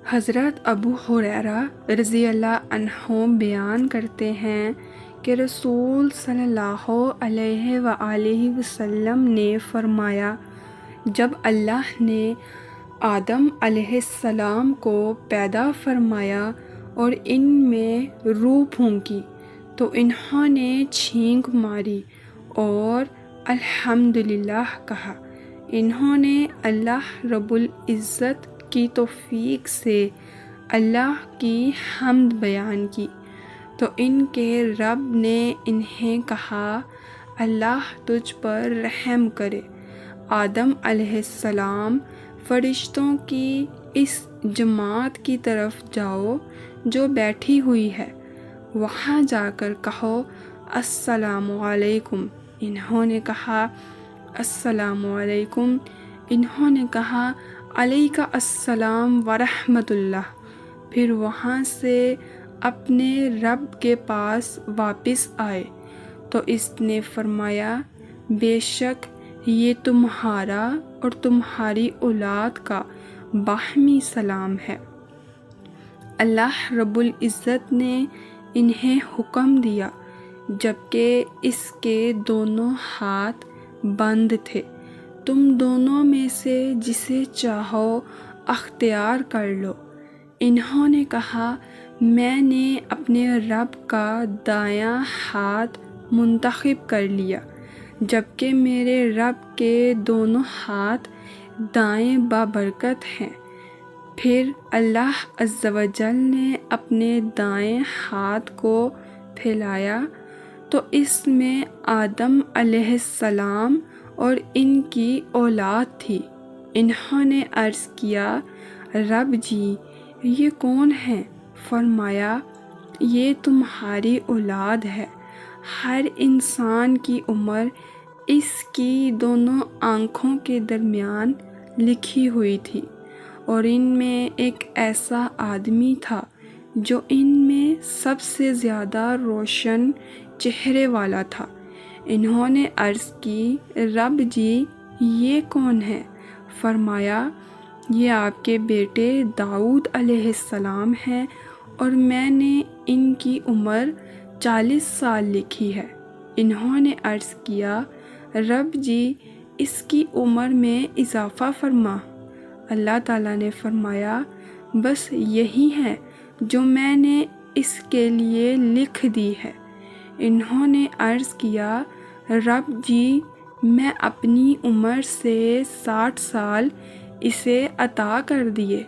حضرت ابو ہریرہ رضی اللہ عنہ بیان کرتے ہیں کہ رسول صلی اللہ علیہ وآلہ وسلم نے فرمایا، جب اللہ نے آدم علیہ السلام کو پیدا فرمایا اور ان میں روح پھونکی تو انہوں نے چھینک ماری اور الحمدللہ کہا۔ انہوں نے اللہ رب العزت کی توفیق سے اللہ کی حمد بیان کی تو ان کے رب نے انہیں کہا، اللہ تجھ پر رحم کرے۔ آدم علیہ السلام، فرشتوں کی اس جماعت کی طرف جاؤ جو بیٹھی ہوئی ہے، وہاں جا کر کہو السلام علیکم۔ انہوں نے کہا السلام علیکم۔ انہوں نے کہا علیک السلام ورحمۃ اللہ۔ پھر وہاں سے اپنے رب کے پاس واپس آئے تو اس نے فرمایا، بے شک یہ تمہارا اور تمہاری اولاد کا باہمی سلام ہے۔ اللہ رب العزت نے انہیں حکم دیا جبکہ اس کے دونوں ہاتھ بند تھے، تم دونوں میں سے جسے چاہو اختیار کر لو۔ انہوں نے کہا، میں نے اپنے رب کا دایاں ہاتھ منتخب کر لیا جبکہ میرے رب کے دونوں ہاتھ دائیں بابرکت ہیں۔ پھر اللہ عز و جل نے اپنے دائیں ہاتھ کو پھیلایا تو اس میں آدم علیہ السلام اور ان کی اولاد تھی۔ انہوں نے عرض کیا، رب جی یہ کون ہیں؟ فرمایا، یہ تمہاری اولاد ہے۔ ہر انسان کی عمر اس کی دونوں آنکھوں کے درمیان لکھی ہوئی تھی، اور ان میں ایک ایسا آدمی تھا جو ان میں سب سے زیادہ روشن چہرے والا تھا۔ انہوں نے عرض کی، رب جی یہ کون ہے؟ فرمایا، یہ آپ کے بیٹے داؤد علیہ السلام ہیں اور میں نے ان کی عمر 40 سال لکھی ہے۔ انہوں نے عرض کیا، رب جی اس کی عمر میں اضافہ فرما۔ اللہ تعالیٰ نے فرمایا، بس یہی ہے جو میں نے اس کے لیے لکھ دی ہے۔ انہوں نے عرض کیا، رب جی میں اپنی عمر سے 60 سال اسے عطا کر دیے۔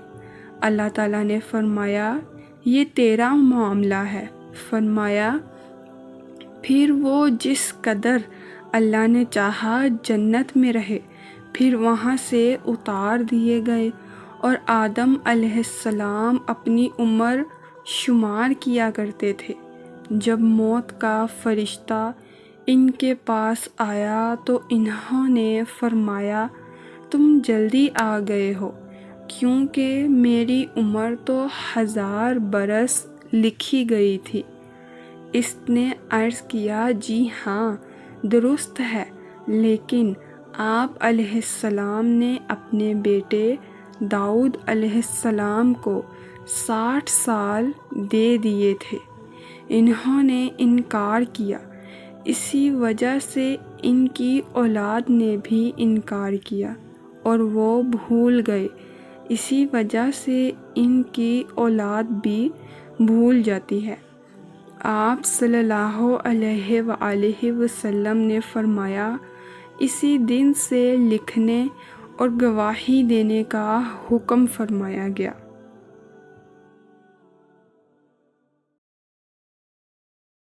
اللہ تعالیٰ نے فرمایا، یہ تیرا معاملہ ہے۔ فرمایا، پھر وہ جس قدر اللہ نے چاہا جنت میں رہے، پھر وہاں سے اتار دیے گئے، اور آدم علیہ السلام اپنی عمر شمار کیا کرتے تھے۔ جب موت کا فرشتہ ان کے پاس آیا تو انہوں نے فرمایا، تم جلدی آ گئے ہو، کیونکہ میری عمر تو 1000 برس لکھی گئی تھی۔ اس نے عرض کیا، جی ہاں درست ہے، لیکن آپ علیہ السلام نے اپنے بیٹے داؤد علیہ السلام کو 60 سال دے دیے تھے۔ انہوں نے انکار کیا، اسی وجہ سے ان کی اولاد نے بھی انکار کیا اور وہ بھول گئے، اسی وجہ سے ان کی اولاد بھی بھول جاتی ہے۔ آپ صلی اللہ علیہ وآلہ وسلم نے فرمایا، اسی دن سے لکھنے اور گواہی دینے کا حکم فرمایا گیا۔